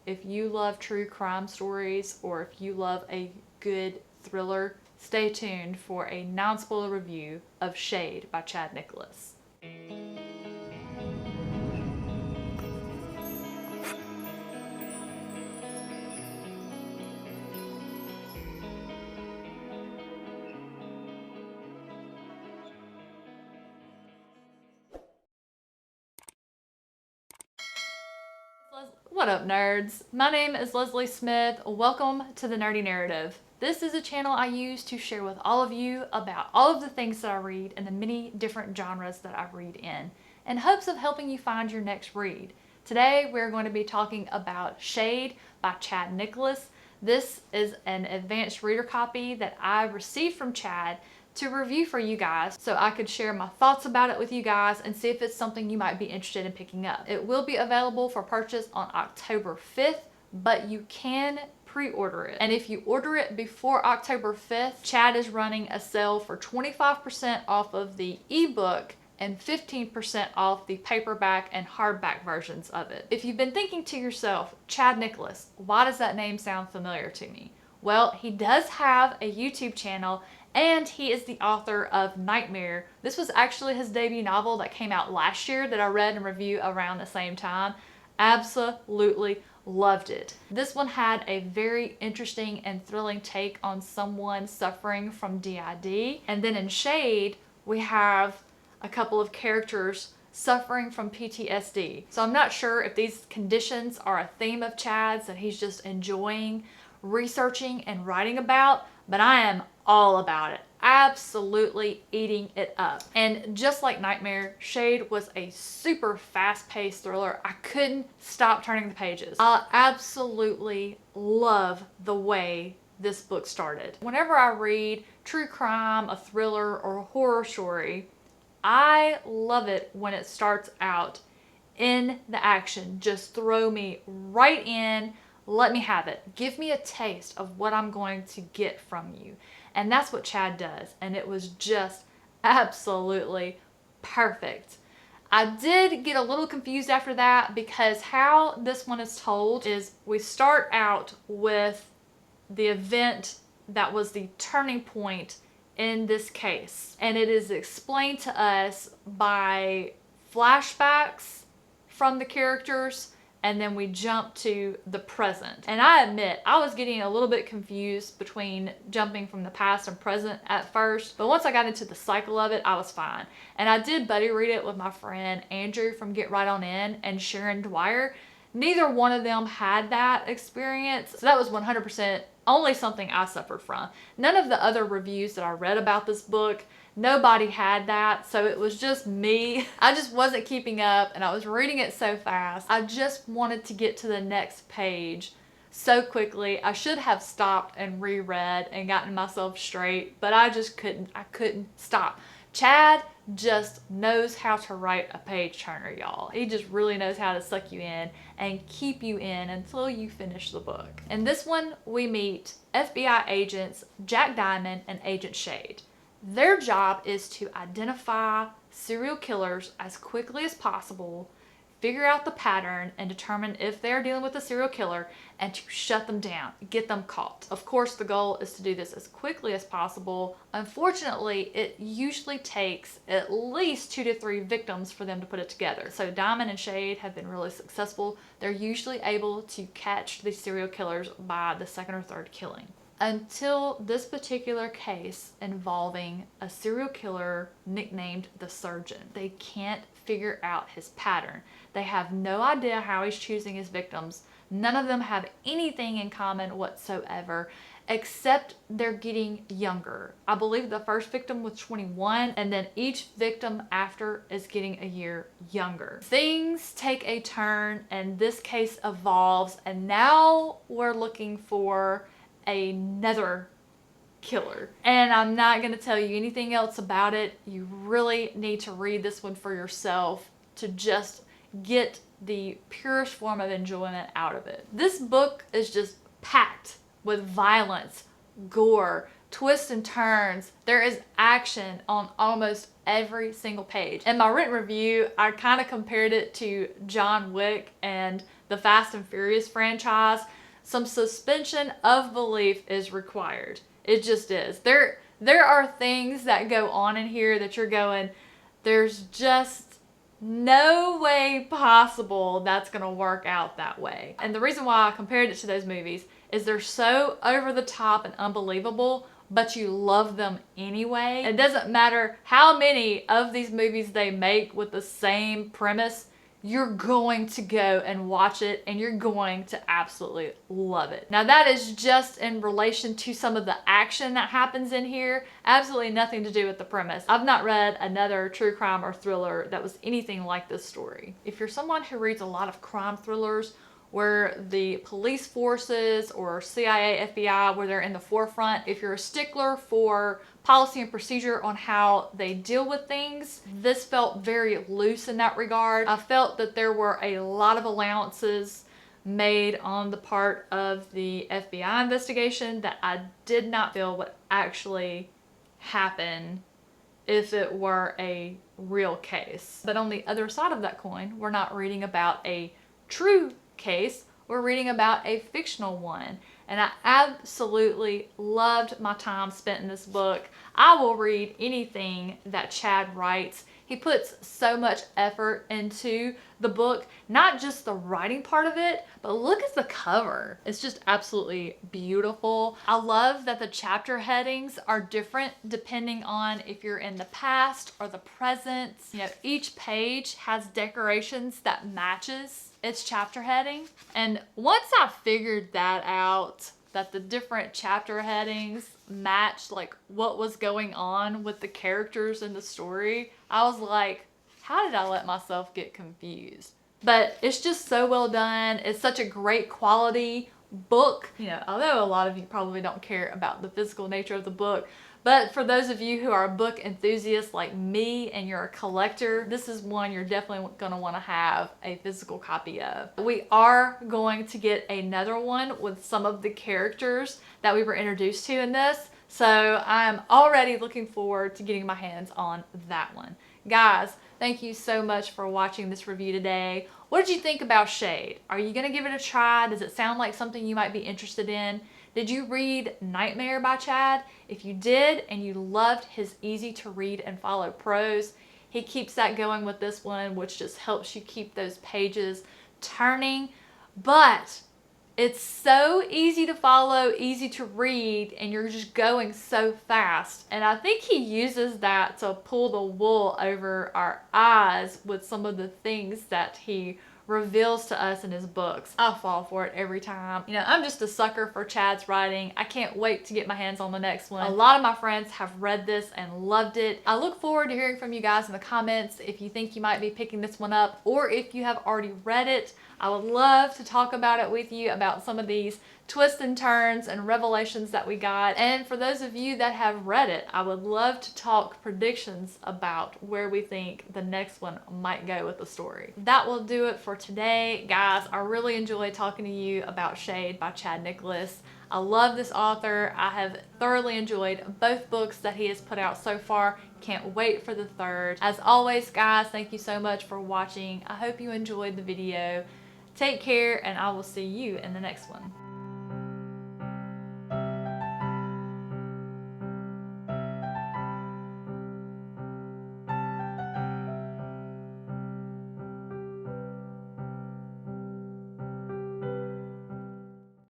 if you love true crime stories or if you love a good thriller, stay tuned for a non-spoiler review of Shade by Chad Nicholas. What up, nerds? My name is Leslie Smith. Welcome to The Nerdy Narrative. This is a channel I use to share with all of you about all of the things that I read and the many different genres that I read in hopes of helping you find your next read. Today, we're going to be talking about Shade by Chad Nicholas. This is an advanced reader copy that I received from Chad to review for you guys so I could share my thoughts about it with you guys and see if it's something you might be interested in picking up. It will be available for purchase on October 5th, but you can pre-order it. And if you order it before October 5th, Chad is running a sale for 25% off of the ebook and 15% off the paperback and hardback versions of it. If you've been thinking to yourself, Chad Nicholas, why does that name sound familiar to me? Well, he does have a YouTube channel and he is the author of Nightmare. This was actually his debut novel that came out last year that I read and reviewed around the same time. Absolutely loved it. This one had a very interesting and thrilling take on someone suffering from DID. And then in Shade, we have a couple of characters suffering from PTSD. So I'm not sure if these conditions are a theme of Chad's that he's just enjoying researching and writing about, but I am all about it. Absolutely eating it up. And just like Nightmare, Shade was a super fast-paced thriller. I couldn't stop turning the pages. I absolutely love the way this book started. Whenever I read true crime, a thriller, or a horror story, I love it when it starts out in the action. Just throw me right in. Let me have it. Give me a taste of what I'm going to get from you. And that's what Chad does. And it was just absolutely perfect. I did get a little confused after that because how this one is told is we start out with the event that was the turning point in this case. And it is explained to us by flashbacks from the characters, and then we jump to the present. And I admit, I was getting a little bit confused between jumping from the past and present at first, but once I got into the cycle of it, I was fine. And I did buddy read it with my friend Andrew from Get Right On In and Sharon Dwyer. Neither one of them had that experience, so that was 100% only something I suffered from. None of the other reviews that I read about this book, nobody had that, so it was just me. I just wasn't keeping up and I was reading it so fast. I just wanted to get to the next page so quickly. I should have stopped and reread and gotten myself straight, but I just couldn't. I couldn't stop. Chad just knows how to write a page turner, y'all. He just really knows how to suck you in and keep you in until you finish the book. In this one, we meet FBI agents Jack Diamond and Agent Shade. Their job is to identify serial killers as quickly as possible, figure out the pattern, and determine if they're dealing with a serial killer and to shut them down, get them caught. Of course, the goal is to do this as quickly as possible. Unfortunately, it usually takes at least 2 to 3 victims for them to put it together. So Diamond and Shade have been really successful. They're usually able to catch these serial killers by the 2nd or 3rd killing. Until this particular case involving a serial killer nicknamed the Surgeon. They can't figure out his pattern. They have no idea how he's choosing his victims. None of them have anything in common whatsoever, except they're getting younger. I believe the first victim was 21, and then each victim after is getting a year younger. Things take a turn, and this case evolves, and now we're looking for another killer. And I'm not going to tell you anything else about it. You really need to read this one for yourself to just get the purest form of enjoyment out of it. This book is just packed with violence, gore, twists and turns. There is action on almost every single page. In my written review, I kind of compared it to John Wick and the Fast and Furious franchise. Some suspension of belief is required. It just is. There are things that go on in here that you're going, there's just no way possible that's going to work out that way. And the reason why I compared it to those movies is they're so over the top and unbelievable, but you love them anyway. It doesn't matter how many of these movies they make with the same premise, you're going to go and watch it and you're going to absolutely love it. Now that is just in relation to some of the action that happens in here. Absolutely nothing to do with the premise. I've not read another true crime or thriller that was anything like this story. If you're someone who reads a lot of crime thrillers where the police forces or CIA, FBI, where they're in the forefront, if you're a stickler for policy and procedure on how they deal with things, this felt very loose in that regard. I felt that there were a lot of allowances made on the part of the FBI investigation that I did not feel would actually happen if it were a real case. But on the other side of that coin, we're not reading about a true case, we're reading about a fictional one. And I absolutely loved my time spent in this book. I will read anything that Chad writes. He puts so much effort into the book, not just the writing part of it, but look at the cover. It's just absolutely beautiful. I love that the chapter headings are different depending on if you're in the past or the present. You know, each page has decorations that matches its chapter heading. And once I figured that out, that the different chapter headings matched like what was going on with the characters in the story, I was like, how did I let myself get confused? But it's just so well done. It's such a great quality book. You know, although a lot of you probably don't care about the physical nature of the book, but for those of you who are book enthusiasts like me and you're a collector, this is one you're definitely going to want to have a physical copy of. We are going to get another one with some of the characters that we were introduced to in this. So I'm already looking forward to getting my hands on that one. Guys, thank you so much for watching this review today. What did you think about Shade? Are you going to give it a try? Does it sound like something you might be interested in? Did you read Nightmare by Chad? If you did and you loved his easy to read and follow prose, he keeps that going with this one, which just helps you keep those pages turning. But it's so easy to follow, easy to read, and you're just going so fast. And I think he uses that to pull the wool over our eyes with some of the things that he reveals to us in his books. I fall for it every time. You know, I'm just a sucker for Chad's writing. I can't wait to get my hands on the next one. A lot of my friends have read this and loved it. I look forward to hearing from you guys in the comments if you think you might be picking this one up or if you have already read it. I would love to talk about it with you, about some of these twists and turns and revelations that we got. And for those of you that have read it, I would love to talk predictions about where we think the next one might go with the story. That will do it for today. Guys, I really enjoyed talking to you about Shade by Chad Nicholas. I love this author. I have thoroughly enjoyed both books that he has put out so far. Can't wait for the third. As always, guys, thank you so much for watching. I hope you enjoyed the video. Take care, and I will see you in the next one.